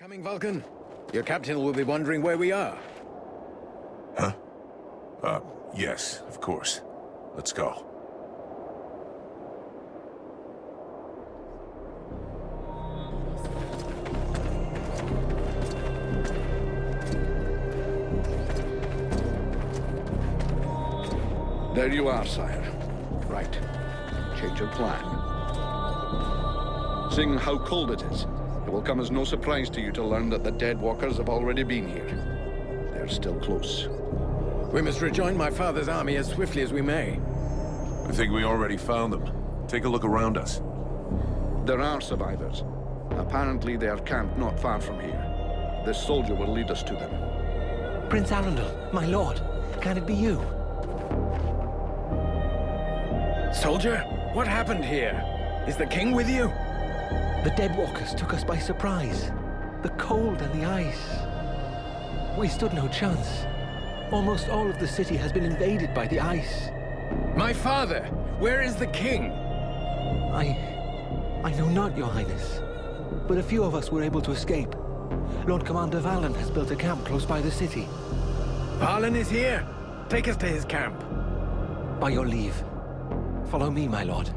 Coming, Vulcan? Your captain will be wondering where we are. Huh? Yes, of course. Let's go. There you are, sire. Right. Change your plan. Seeing how cold it is, it will come as no surprise to you to learn that the dead walkers have already been here. They're still close. We must rejoin my father's army as swiftly as we may. I think we already found them. Take a look around us. There are survivors. Apparently they are camped not far from here. This soldier will lead us to them. Prince Arundel, my lord, can it be you? Soldier, what happened here? Is the king with you? The dead walkers took us by surprise. The cold and the ice. We stood no chance. Almost all of the city has been invaded by the ice. My father! Where is the king? I know not, Your Highness. But a few of us were able to escape. Lord Commander Valen has built a camp close by the city. Valen is here. Take us to his camp. By your leave. Follow me, my lord.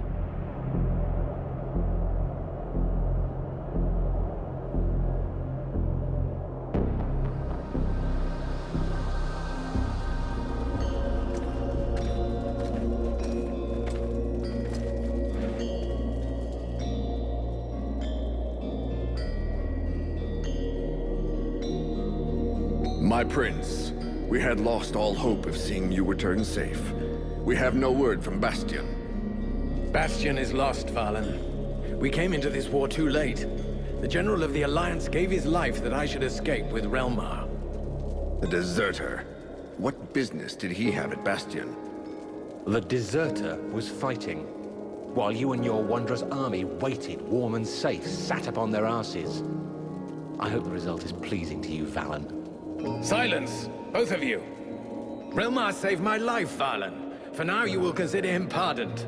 My prince, we had lost all hope of seeing you return safe. We have no word from Bastion. Bastion is lost, Valen. We came into this war too late. The General of the Alliance gave his life that I should escape with Relmar. The deserter. What business did he have at Bastion? The deserter was fighting, while you and your wondrous army waited, warm and safe, sat upon their asses. I hope the result is pleasing to you, Valen. Silence, both of you. Relmar saved my life, Valen. For now, you will consider him pardoned.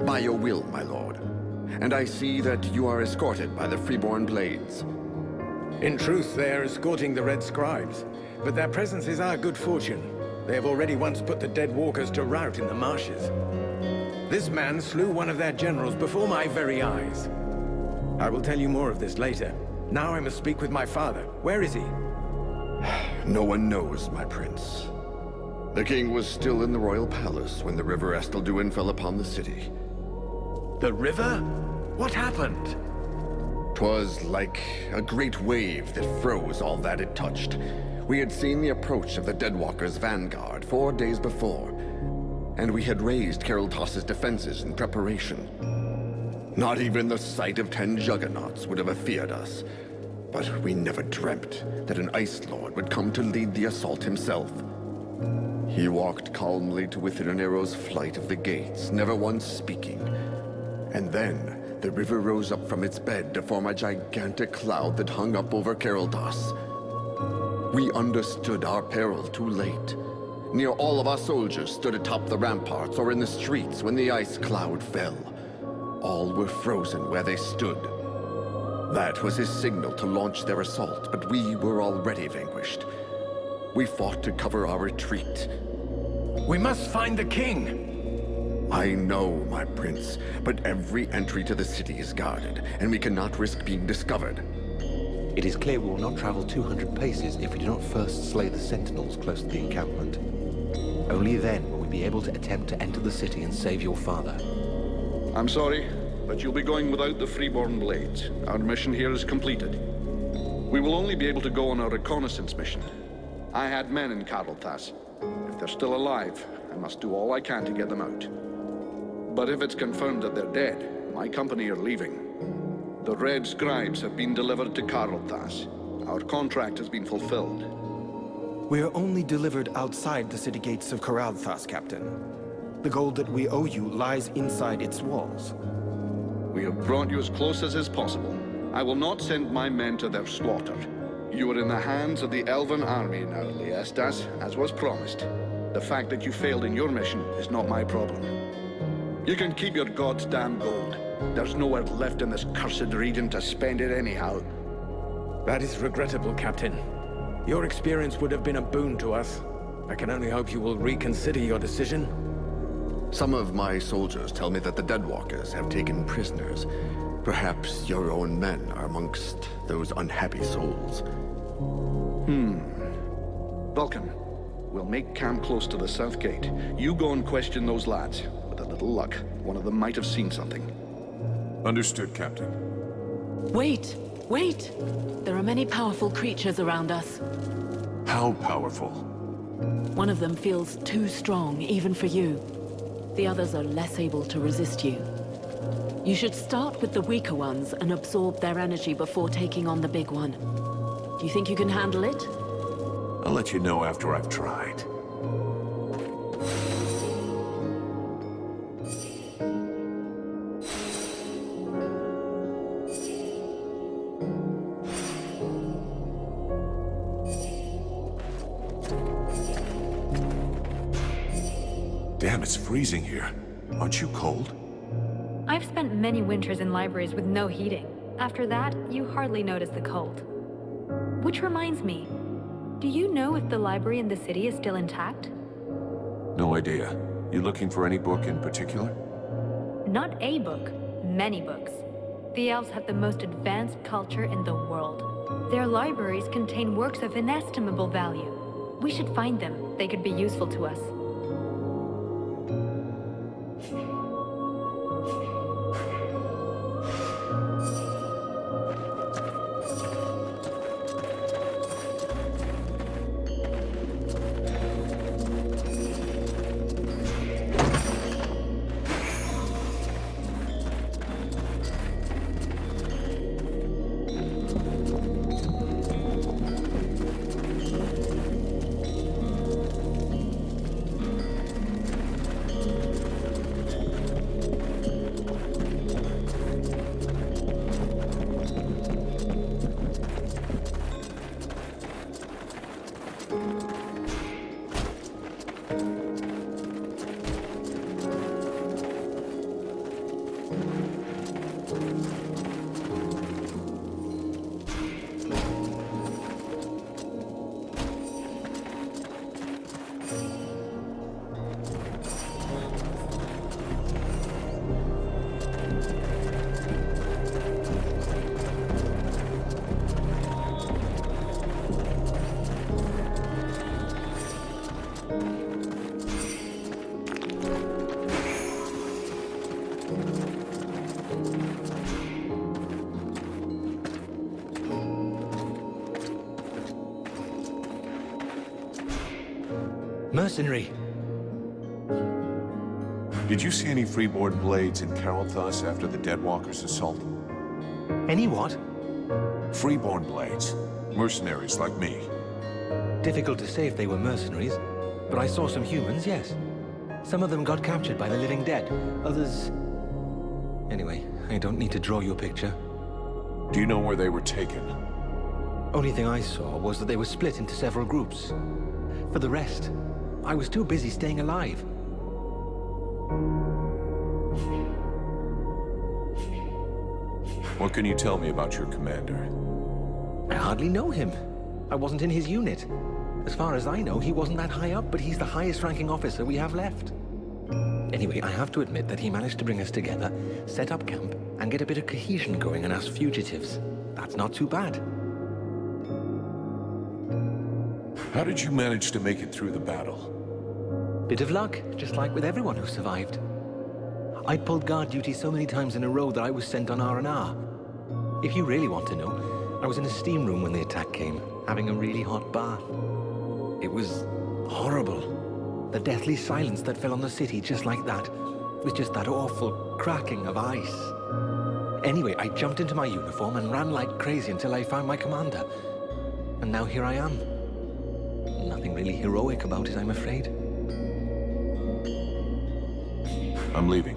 By your will, my lord. And I see that you are escorted by the freeborn blades. In truth, they are escorting the Red Scribes. But their presence is our good fortune. They have already once put the dead walkers to rout in the marshes. This man slew one of their generals before my very eyes. I will tell you more of this later. Now I must speak with my father. Where is he? No one knows, my prince. The king was still in the royal palace when the river Estelduin fell upon the city. The river? What happened? 'Twas like a great wave that froze all that it touched. We had seen the approach of the Deadwalkers' vanguard 4 days before, and we had raised Kariltas's defenses in preparation. Not even the sight of 10 juggernauts would have afeared us. But we never dreamt that an Ice Lord would come to lead the assault himself. He walked calmly to within an arrow's flight of the gates, never once speaking. And then, the river rose up from its bed to form a gigantic cloud that hung up over Kariltas. We understood our peril too late. Near all of our soldiers stood atop the ramparts or in the streets when the ice cloud fell. All were frozen where they stood. That was his signal to launch their assault, but we were already vanquished. We fought to cover our retreat. We must find the king! I know, my prince, but every entry to the city is guarded, and we cannot risk being discovered. It is clear we will not travel 200 paces if we do not first slay the sentinels close to the encampment. Only then will we be able to attempt to enter the city and save your father. I'm sorry, but you'll be going without the freeborn blades. Our mission here is completed. We will only be able to go on a reconnaissance mission. I had men in Kariltas. If they're still alive, I must do all I can to get them out. But if it's confirmed that they're dead, my company are leaving. The Red Scribes have been delivered to Kariltas. Our contract has been fulfilled. We are only delivered outside the city gates of Kariltas, Captain. The gold that we owe you lies inside its walls. We have brought you as close as is possible. I will not send my men to their slaughter. You are in the hands of the Elven army now, Liestas, as was promised. The fact that you failed in your mission is not my problem. You can keep your goddamn gold. There's nowhere left in this cursed region to spend it anyhow. That is regrettable, Captain. Your experience would have been a boon to us. I can only hope you will reconsider your decision. Some of my soldiers tell me that the Deadwalkers have taken prisoners. Perhaps your own men are amongst those unhappy souls. Vulcan, we'll make camp close to the south gate. You go and question those lads. With a little luck, one of them might have seen something. Understood, Captain. Wait! Wait! There are many powerful creatures around us. How powerful? One of them feels too strong, even for you. The others are less able to resist you. You should start with the weaker ones and absorb their energy before taking on the big one. Do you think you can handle it? I'll let you know after I've tried. Damn, it's freezing here. Aren't you cold? I've spent many winters in libraries with no heating. After that, you hardly notice the cold. Which reminds me, do you know if the library in the city is still intact? No idea. You looking for any book in particular? Not a book, many books. The elves have the most advanced culture in the world. Their libraries contain works of inestimable value. We should find them. They could be useful to us. Mercenary. Did you see any freeborn blades in Carolthus after the Deadwalkers' assault? Any what? Freeborn blades. Mercenaries like me. Difficult to say if they were mercenaries, but I saw some humans, yes. Some of them got captured by the living dead. Others... Anyway, I don't need to draw you a picture. Do you know where they were taken? Only thing I saw was that they were split into several groups. For the rest, I was too busy staying alive. What can you tell me about your commander? I hardly know him. I wasn't in his unit. As far as I know, he wasn't that high up, but he's the highest ranking officer we have left. Anyway, I have to admit that he managed to bring us together, set up camp, and get a bit of cohesion going in us fugitives. That's not too bad. How did you manage to make it through the battle? Bit of luck, just like with everyone who survived. I pulled guard duty so many times in a row that I was sent on R&R. If you really want to know, I was in a steam room when the attack came, having a really hot bath. It was horrible. The deathly silence that fell on the city just like that was just that awful cracking of ice. Anyway, I jumped into my uniform and ran like crazy until I found my commander. And now here I am. Nothing really heroic about it, I'm afraid. I'm leaving.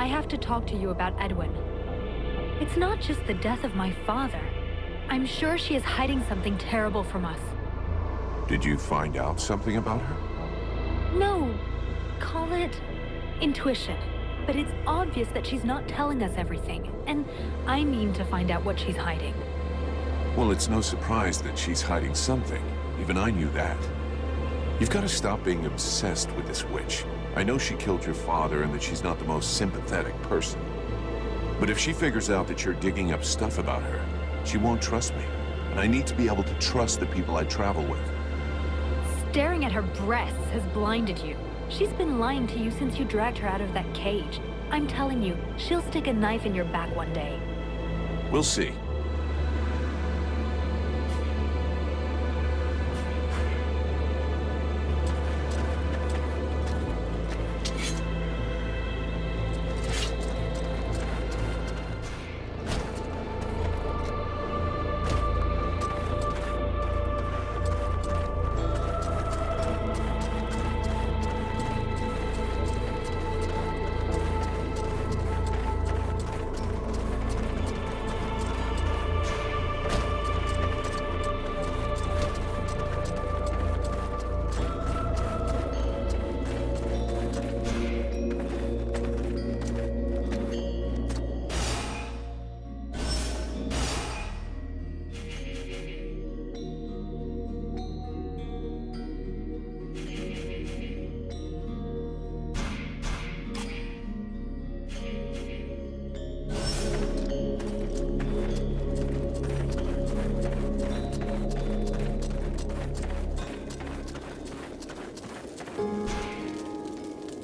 I have to talk to you about Edwin. It's not just the death of my father. I'm sure she is hiding something terrible from us. Did you find out something about her? No, call it intuition. But it's obvious that she's not telling us everything, and I mean to find out what she's hiding. Well, it's no surprise that she's hiding something. Even I knew that. You've got to stop being obsessed with this witch. I know she killed your father and that she's not the most sympathetic person. But if she figures out that you're digging up stuff about her, she won't trust me. And I need to be able to trust the people I travel with. Staring at her breasts has blinded you. She's been lying to you since you dragged her out of that cage. I'm telling you, she'll stick a knife in your back one day. We'll see.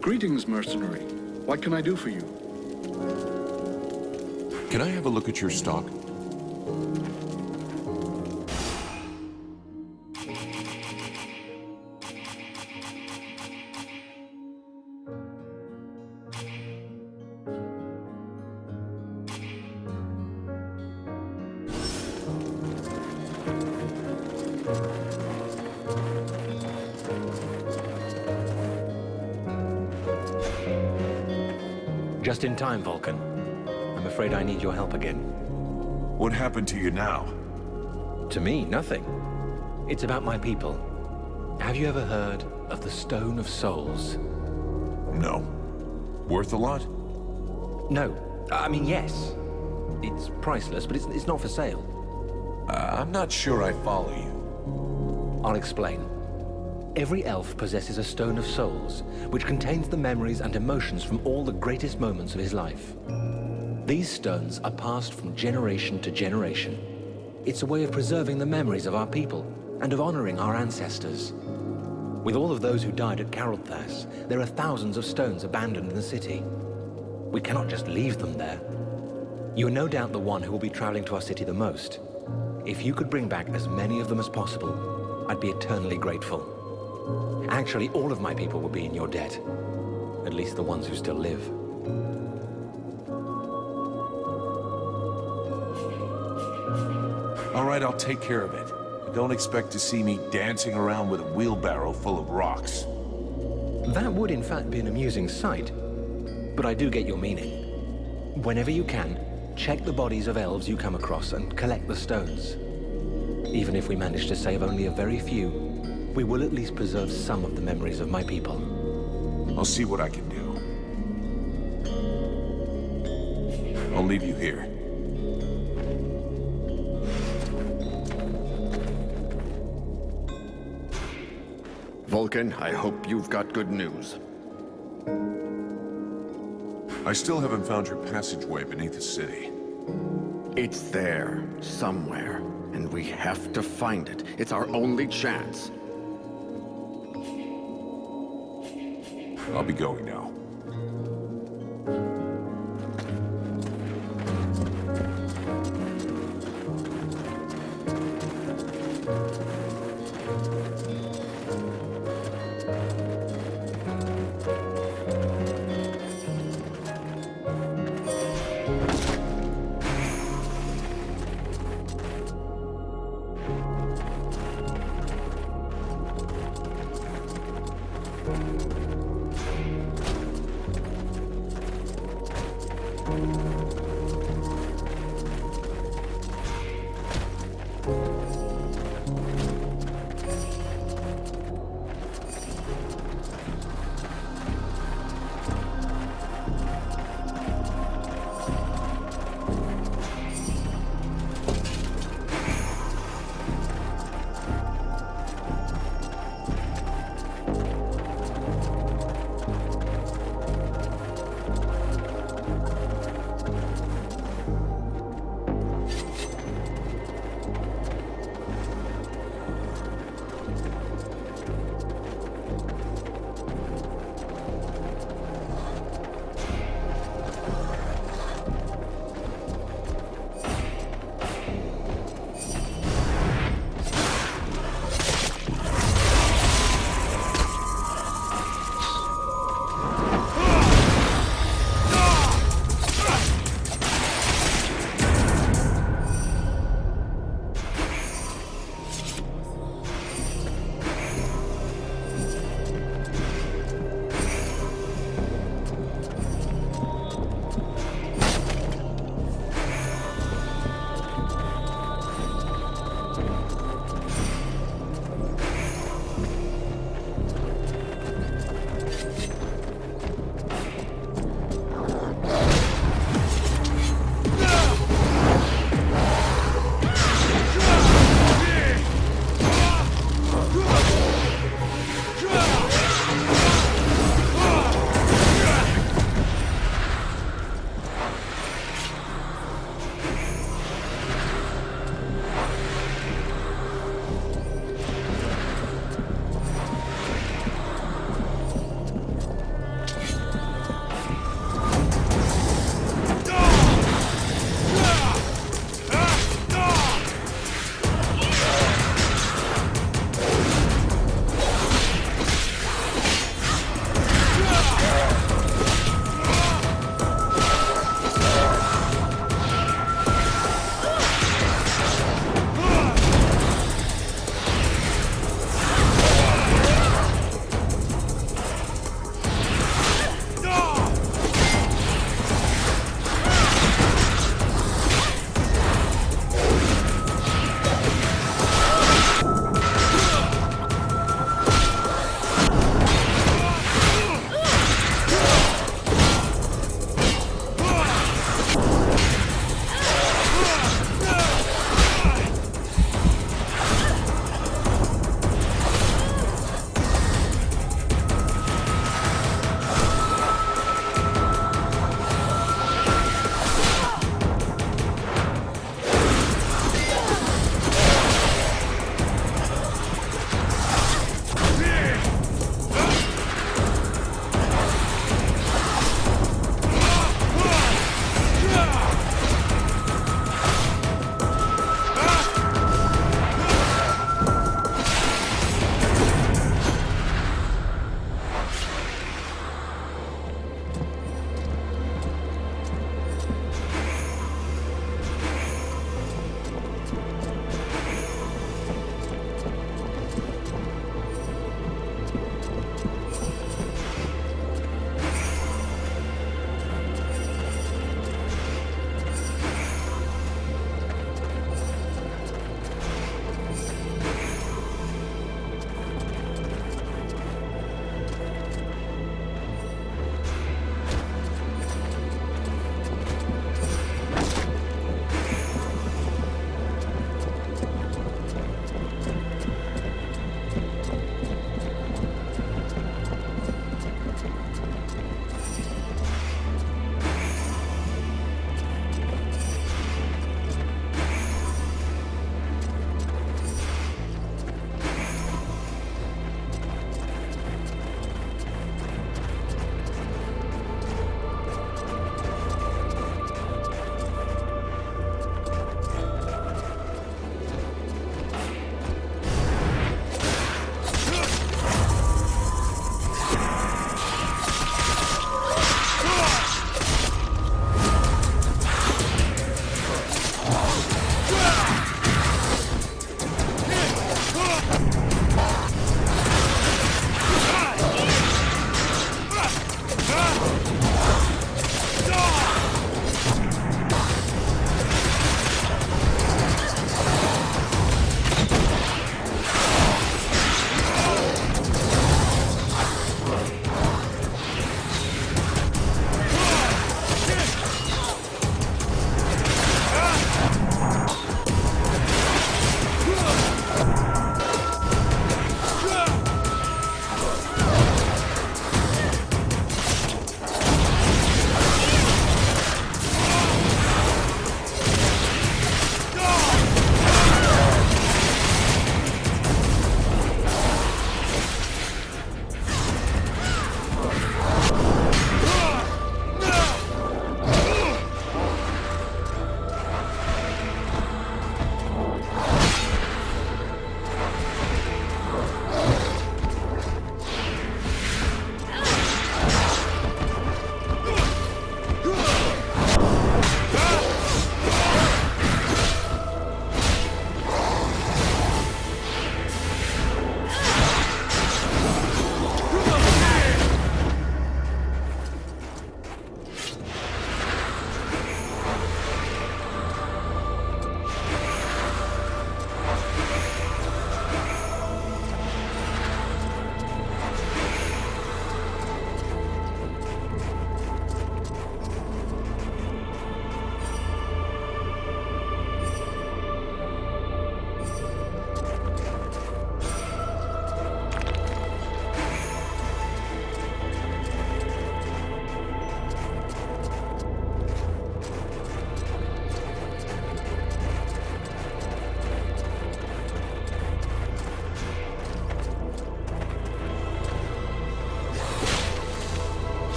Greetings, mercenary. What can I do for you? Can I have a look at your stock? Just in time, Vulcan. I'm afraid I need your help again. What happened to you now? To me, nothing. It's about my people. Have you ever heard of the Stone of Souls? No. Worth a lot? No. I mean, yes. It's priceless, but it's not for sale. I'm not sure I follow you. I'll explain. Every elf possesses a Stone of Souls, which contains the memories and emotions from all the greatest moments of his life. These stones are passed from generation to generation. It's a way of preserving the memories of our people and of honoring our ancestors. With all of those who died at Carolthas, there are thousands of stones abandoned in the city. We cannot just leave them there. You are no doubt the one who will be traveling to our city the most. If you could bring back as many of them as possible, I'd be eternally grateful. Actually, all of my people will be in your debt. At least the ones who still live. All right, I'll take care of it. But don't expect to see me dancing around with a wheelbarrow full of rocks. That would in fact be an amusing sight. But I do get your meaning. Whenever you can, check the bodies of elves you come across and collect the stones. Even if we manage to save only a very few, we will at least preserve some of the memories of my people. I'll see what I can do. I'll leave you here. Vulcan, I hope you've got good news. I still haven't found your passageway beneath the city. It's there, somewhere, and we have to find it. It's our only chance. I'll be going now.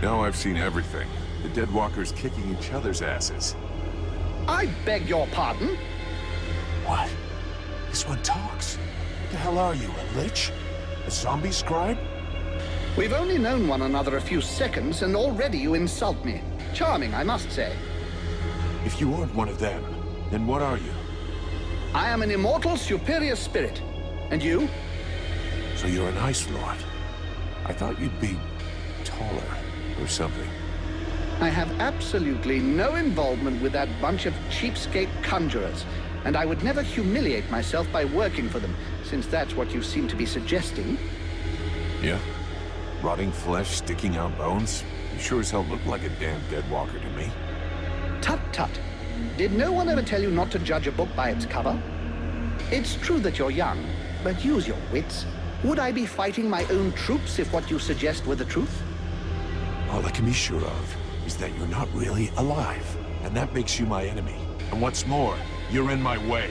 Now I've seen everything. The Deadwalkers kicking each other's asses. I beg your pardon? What? This one talks. What the hell are you, a lich? A zombie scribe? We've only known one another a few seconds, and already you insult me. Charming, I must say. If you aren't one of them, then what are you? I am an immortal superior spirit. And you? So you're an Ice Lord. I thought you'd be taller or something. I have absolutely no involvement with that bunch of cheapskate conjurers, and I would never humiliate myself by working for them, since that's what you seem to be suggesting. Yeah? Rotting flesh, sticking out bones? You sure as hell look like a damn Deadwalker to me. Tut tut. Did no one ever tell you not to judge a book by its cover? It's true that you're young, but use your wits. Would I be fighting my own troops if what you suggest were the truth? All I can be sure of is that you're not really alive, and that makes you my enemy. And what's more, you're in my way.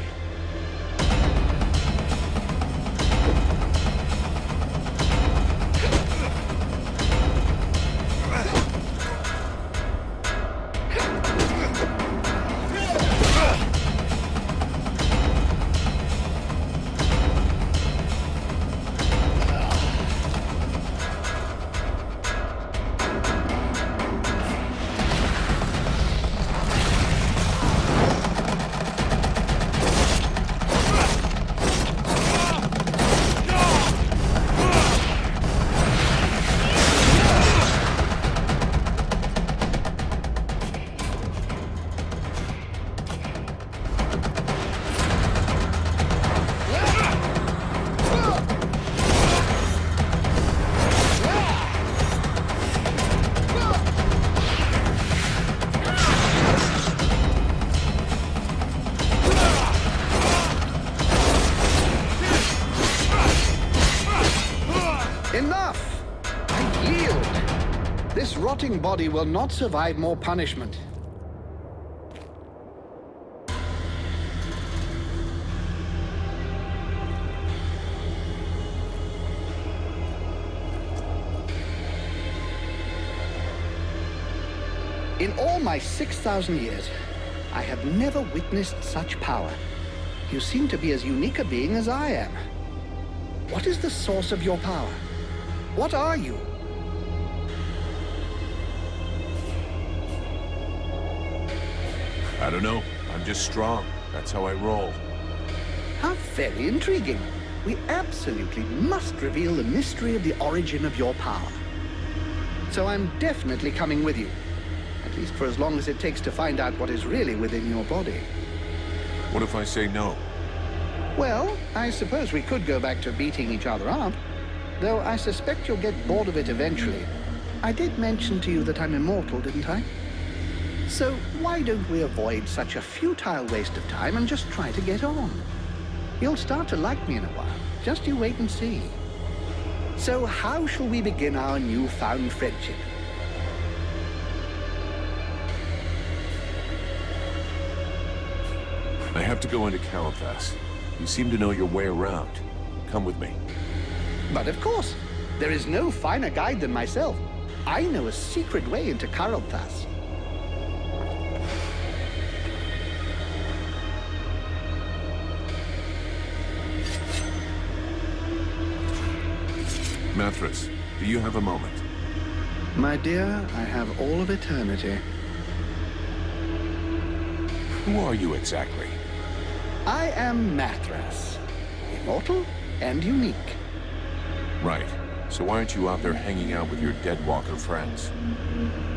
Rotting body will not survive more punishment. In all my 6,000 years, I have never witnessed such power. You seem to be as unique a being as I am. What is the source of your power? What are you? I don't know. I'm just strong. That's how I roll. How very intriguing. We absolutely must reveal the mystery of the origin of your power. So I'm definitely coming with you. At least for as long as it takes to find out what is really within your body. What if I say no? Well, I suppose we could go back to beating each other up. Though I suspect you'll get bored of it eventually. I did mention to you that I'm immortal, didn't I? So why don't we avoid such a futile waste of time and just try to get on? You'll start to like me in a while. Just you wait and see. So how shall we begin our newfound friendship? I have to go into Calenthas. You seem to know your way around. Come with me. But of course, there is no finer guide than myself. I know a secret way into Calenthas. Mathras, do you have a moment? My dear, I have all of eternity. Who are you exactly? I am Mathras. Immortal and unique. Right. So why aren't you out there hanging out with your Deadwalker friends?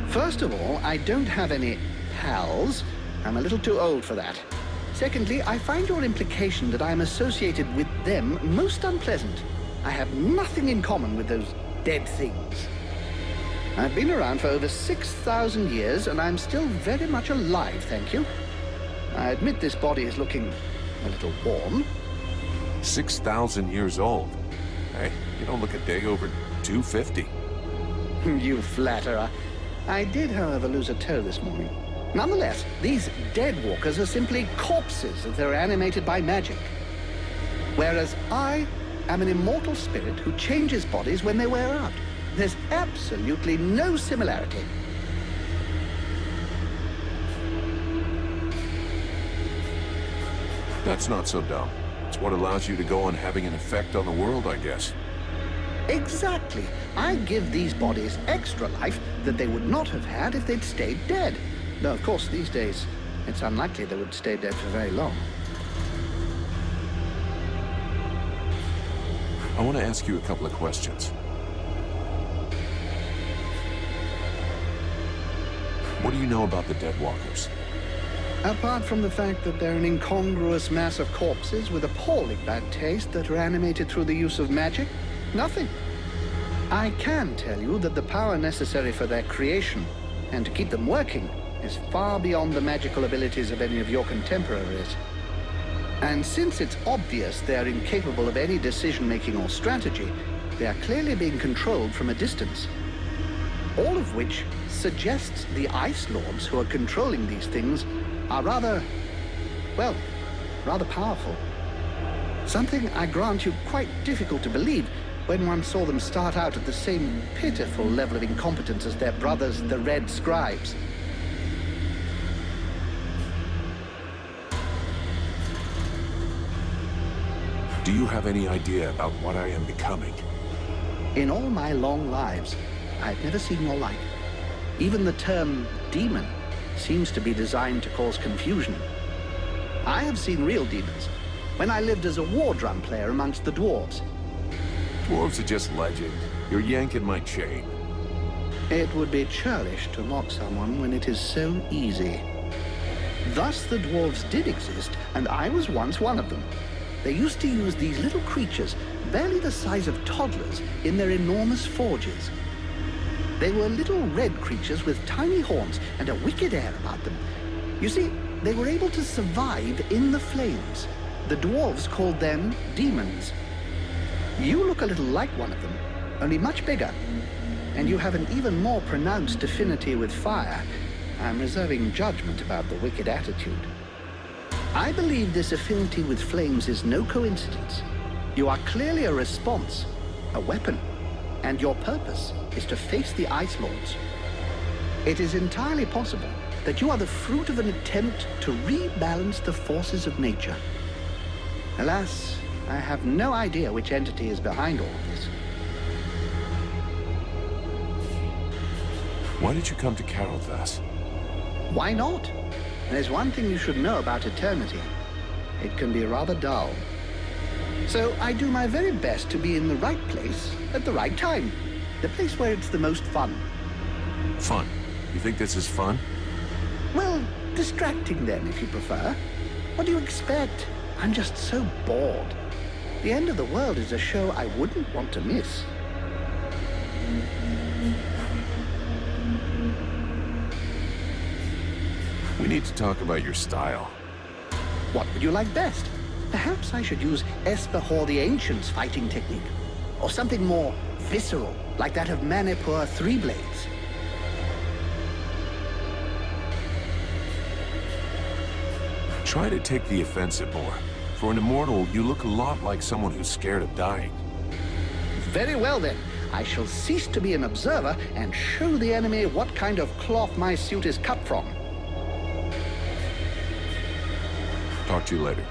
First of all, I don't have any pals. I'm a little too old for that. Secondly, I find your implication that I'm associated with them most unpleasant. I have nothing in common with those dead things. I've been around for over 6,000 years, and I'm still very much alive, thank you. I admit this body is looking a little warm. 6,000 years old? Hey, you don't look a day over 250. You flatterer. I did, however, lose a toe this morning. Nonetheless, these Deadwalkers are simply corpses if they're animated by magic. Whereas I am an immortal spirit who changes bodies when they wear out. There's absolutely no similarity. That's not so dumb. It's what allows you to go on having an effect on the world, I guess. Exactly. I give these bodies extra life that they would not have had if they'd stayed dead. Though, of course, these days, it's unlikely they would stay dead for very long. I want to ask you a couple of questions. What do you know about the Deadwalkers? Apart from the fact that they're an incongruous mass of corpses with appalling bad taste that are animated through the use of magic, nothing. I can tell you that the power necessary for their creation, and to keep them working, is far beyond the magical abilities of any of your contemporaries. And since it's obvious they are incapable of any decision-making or strategy, they are clearly being controlled from a distance. All of which suggests the Ice Lords who are controlling these things are rather powerful. Something, I grant you, quite difficult to believe when one saw them start out at the same pitiful level of incompetence as their brothers, the Red Scribes. Do you have any idea about what I am becoming? In all my long lives, I've never seen your like. Even the term demon seems to be designed to cause confusion. I have seen real demons when I lived as a war drum player amongst the dwarves. Dwarves are just legend. You're yanking my chain. It would be churlish to mock someone when it is so easy. Thus the dwarves did exist, and I was once one of them. They used to use these little creatures, barely the size of toddlers, in their enormous forges. They were little red creatures with tiny horns and a wicked air about them. You see, they were able to survive in the flames. The dwarves called them demons. You look a little like one of them, only much bigger. And you have an even more pronounced affinity with fire. I'm reserving judgment about the wicked attitude. I believe this affinity with flames is no coincidence. You are clearly a response, a weapon, and your purpose is to face the Ice Lords. It is entirely possible that you are the fruit of an attempt to rebalance the forces of nature. Alas, I have no idea which entity is behind all of this. Why did you come to Carolthas? Why not? There's one thing you should know about eternity. It can be rather dull. So I do my very best to be in the right place at the right time. The place where it's the most fun. Fun? You think this is fun? Well, distracting then, if you prefer. What do you expect? I'm just so bored. The End of the World is a show I wouldn't want to miss. We need to talk about your style. What would you like best? Perhaps I should use Espehor the Ancient's fighting technique. Or something more visceral, like that of Manipur Three Blades. Try to take the offensive more. For an immortal, you look a lot like someone who's scared of dying. Very well then. I shall cease to be an observer and show the enemy what kind of cloth my suit is cut from. Talk to you later.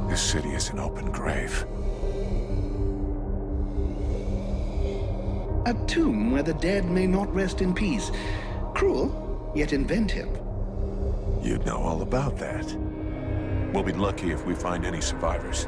This city is an open grave. A tomb where the dead may not rest in peace. Cruel, yet inventive. You'd know all about that. We'll be lucky if we find any survivors.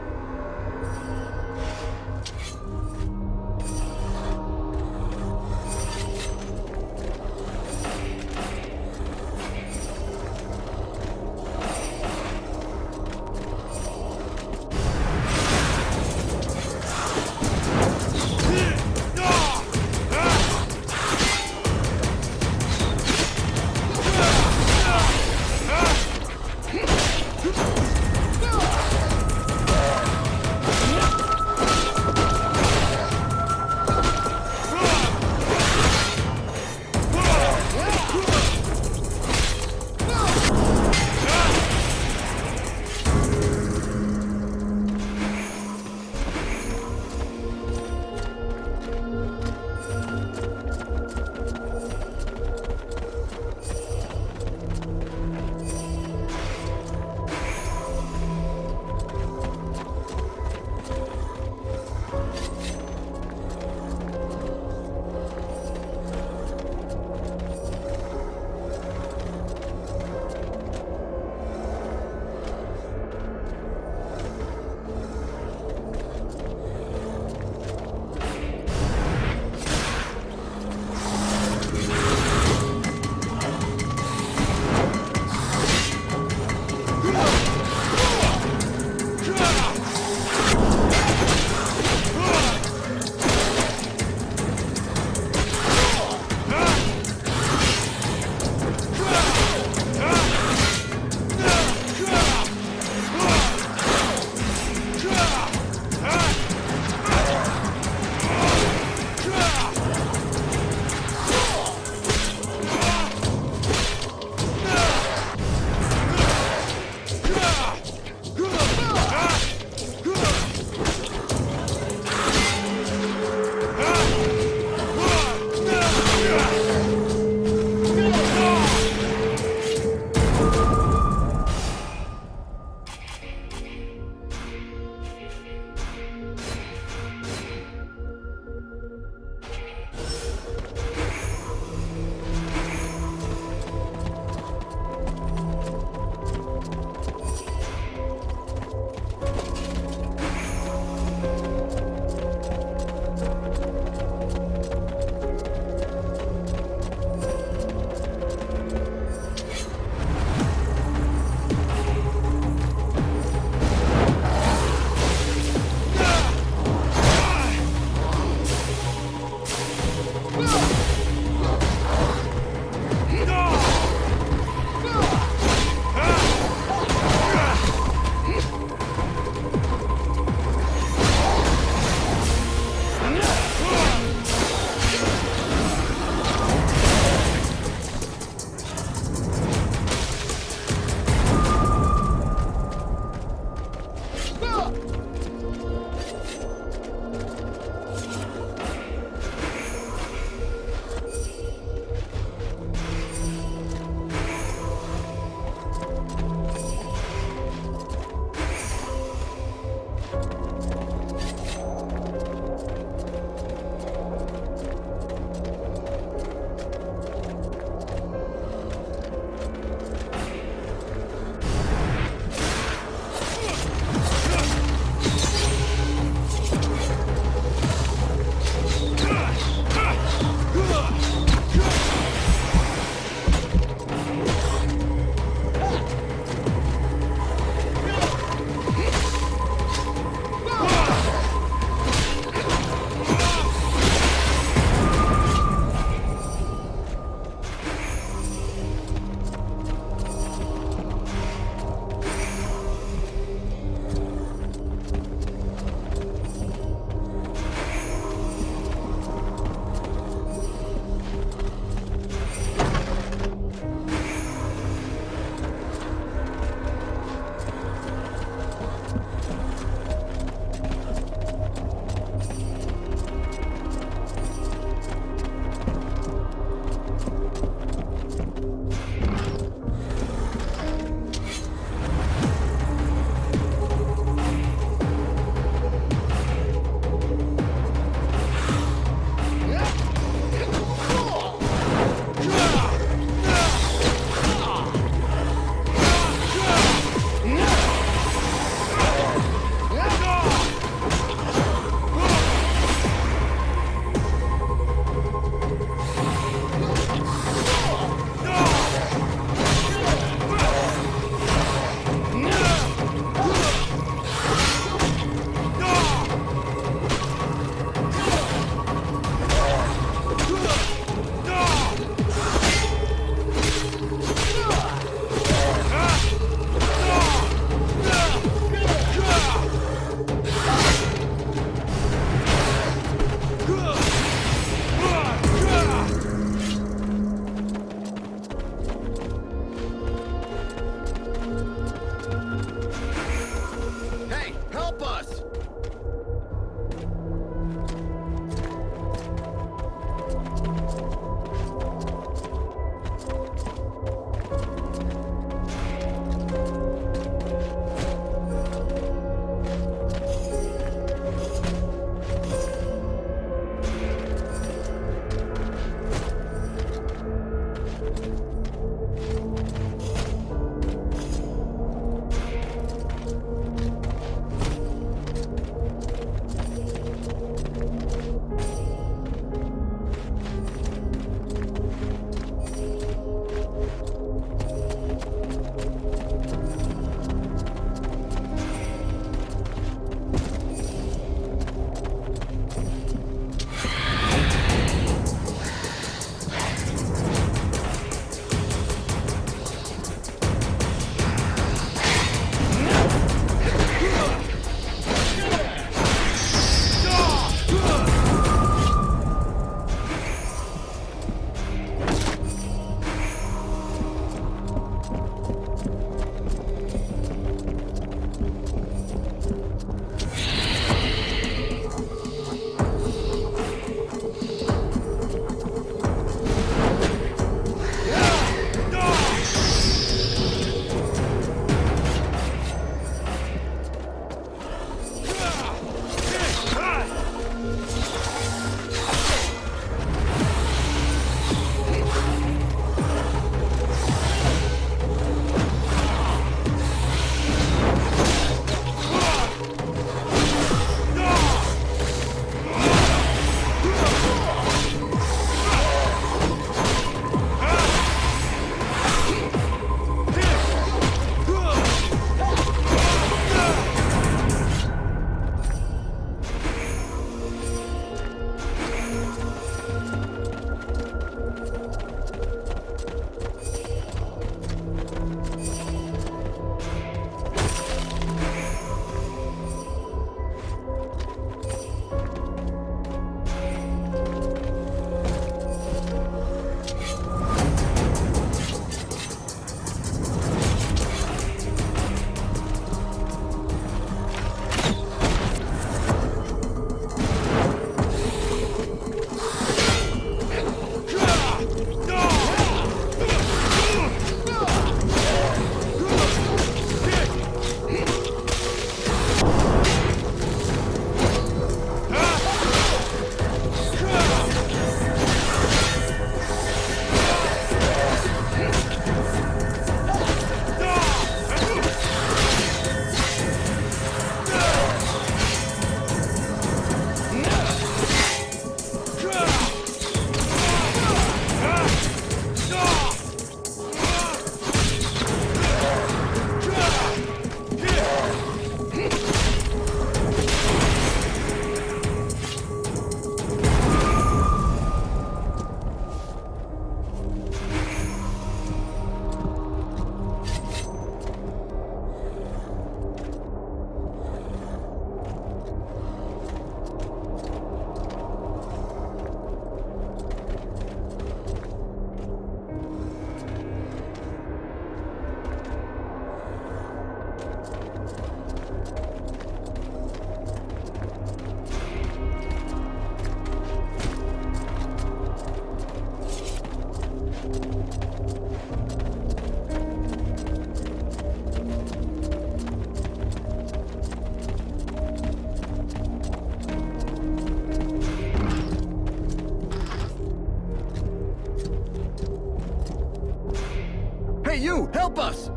Hey, you! Help us!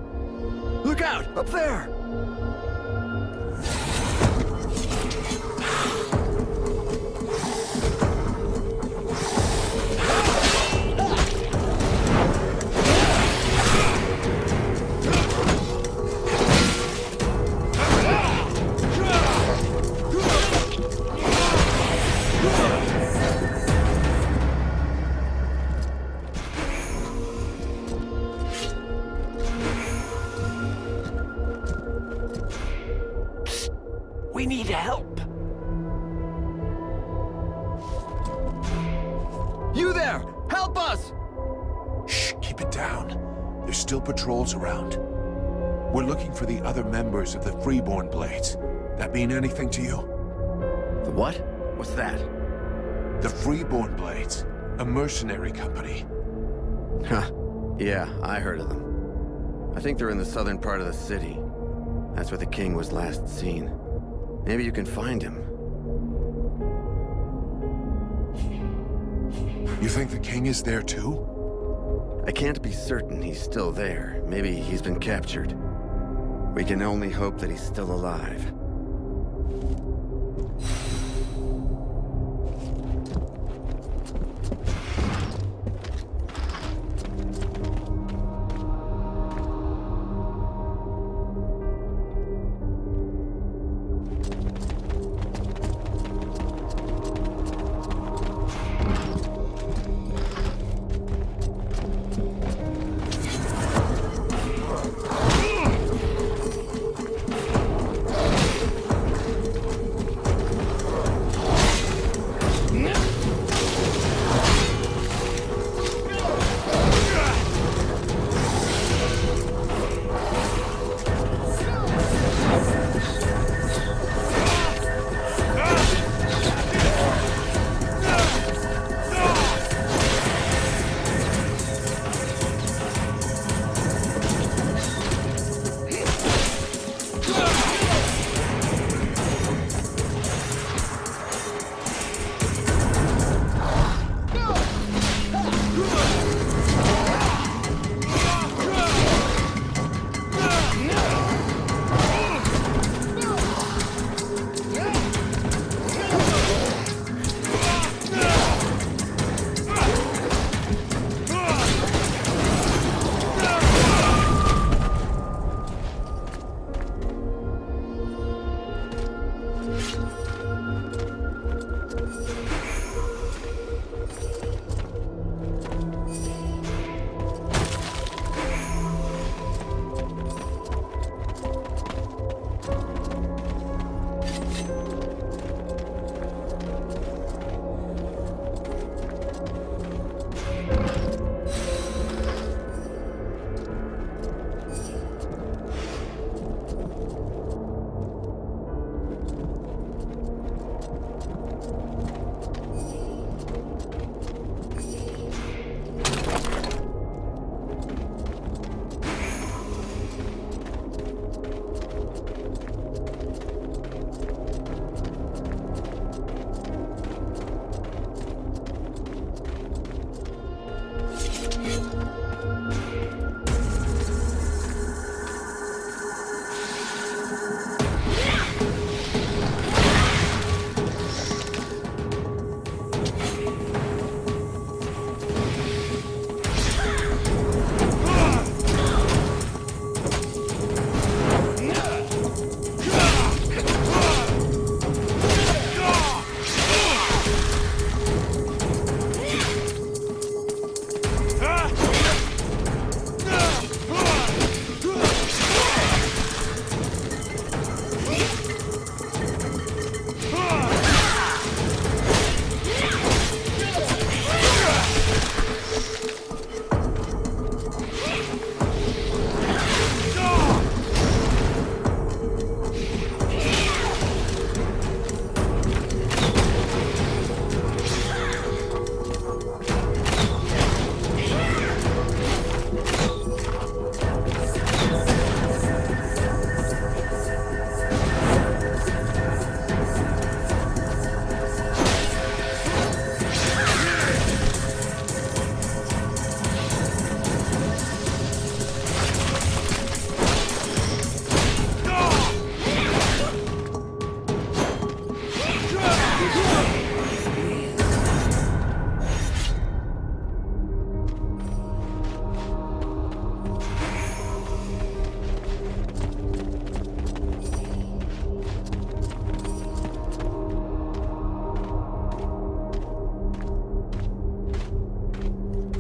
Look out! Up there! We need help. You there! Help us! Shh, keep it down. There's still patrols around. We're looking for the other members of the Freeborn Blades. That mean anything to you? The what? What's that? The Freeborn Blades, a mercenary company. Huh. Yeah, I heard of them. I think they're in the southern part of the city. That's where the king was last seen. Maybe you can find him. You think the king is there too? I can't be certain he's still there. Maybe he's been captured. We can only hope that he's still alive.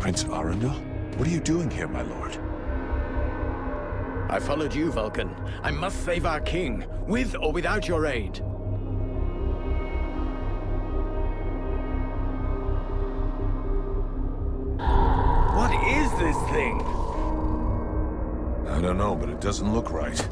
Prince Arundel? What are you doing here, my lord? I followed you, Vulcan. I must save our king, with or without your aid. What is this thing? I don't know, but it doesn't look right.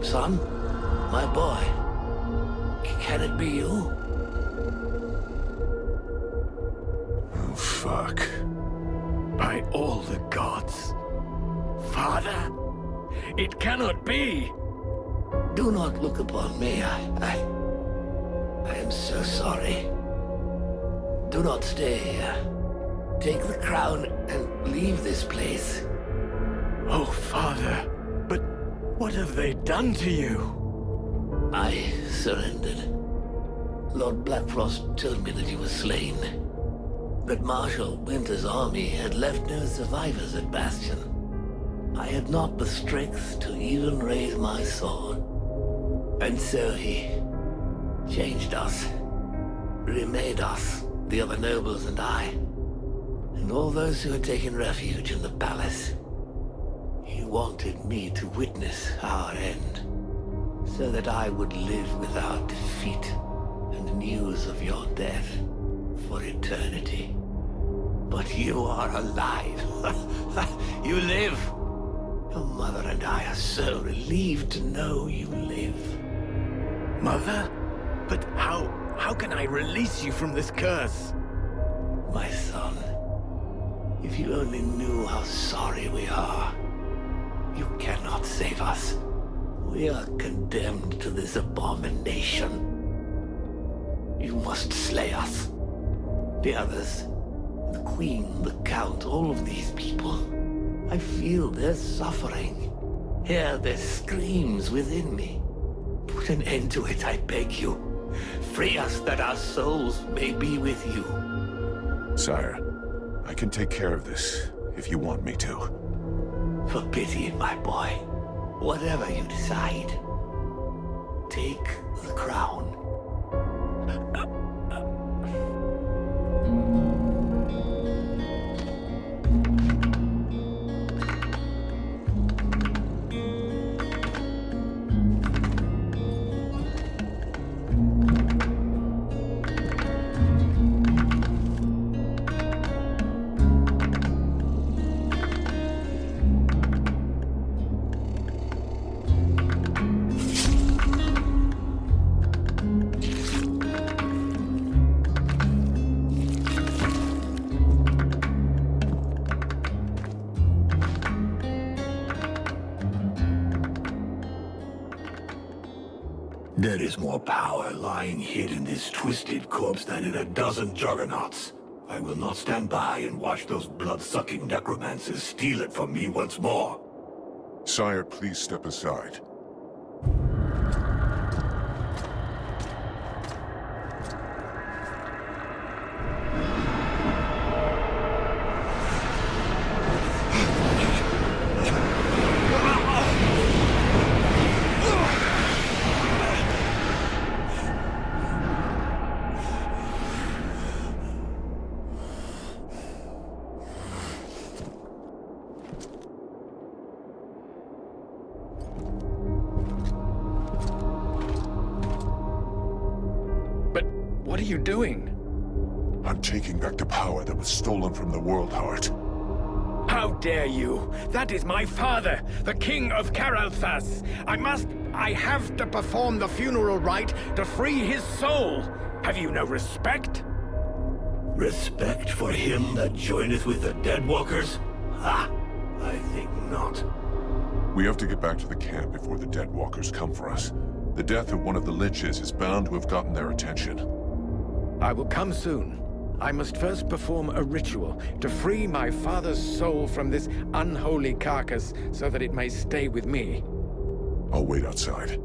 Son? My boy? Can it be you? Oh, fuck. By all the gods. Father? It cannot be! Do not look upon me. I am so sorry. Do not stay here. Take the crown and leave this place. Oh, Father. But what have they done to you? I surrendered. Lord Blackfrost told me that you were slain. That Marshal Winter's army had left no survivors at Bastion. I had not the strength to even raise my sword. And so he changed us, remade us, the other nobles and I, and all those who had taken refuge in the palace. He wanted me to witness our end, so that I would live without defeat and news of your death for eternity. But you are alive. You live. Your mother and I are so relieved to know you live. Mother? But how can I release you from this curse? My son, if you only knew how sorry we are. You cannot save us. We are condemned to this abomination. You must slay us. The others, the Queen, the Count, all of these people. I feel their suffering. Hear their screams within me. Put an end to it, I beg you. Free us that our souls may be with you. Sire, I can take care of this, if you want me to. For pity, my boy. Whatever you decide. Take the crown. There is more power lying hid in this twisted corpse than in a dozen juggernauts. I will not stand by and watch those blood-sucking necromancers steal it from me once more. Sire, please step aside. What are you doing? I'm taking back the power that was stolen from the World Heart. How dare you? That is my father, the King of Caralthas. I have to perform the funeral rite to free his soul. Have you no respect? Respect for him that joineth with the Deadwalkers? Ha! I think not. We have to get back to the camp before the Deadwalkers come for us. The death of one of the Liches is bound to have gotten their attention. I will come soon. I must first perform a ritual to free my father's soul from this unholy carcass so that it may stay with me. I'll wait outside.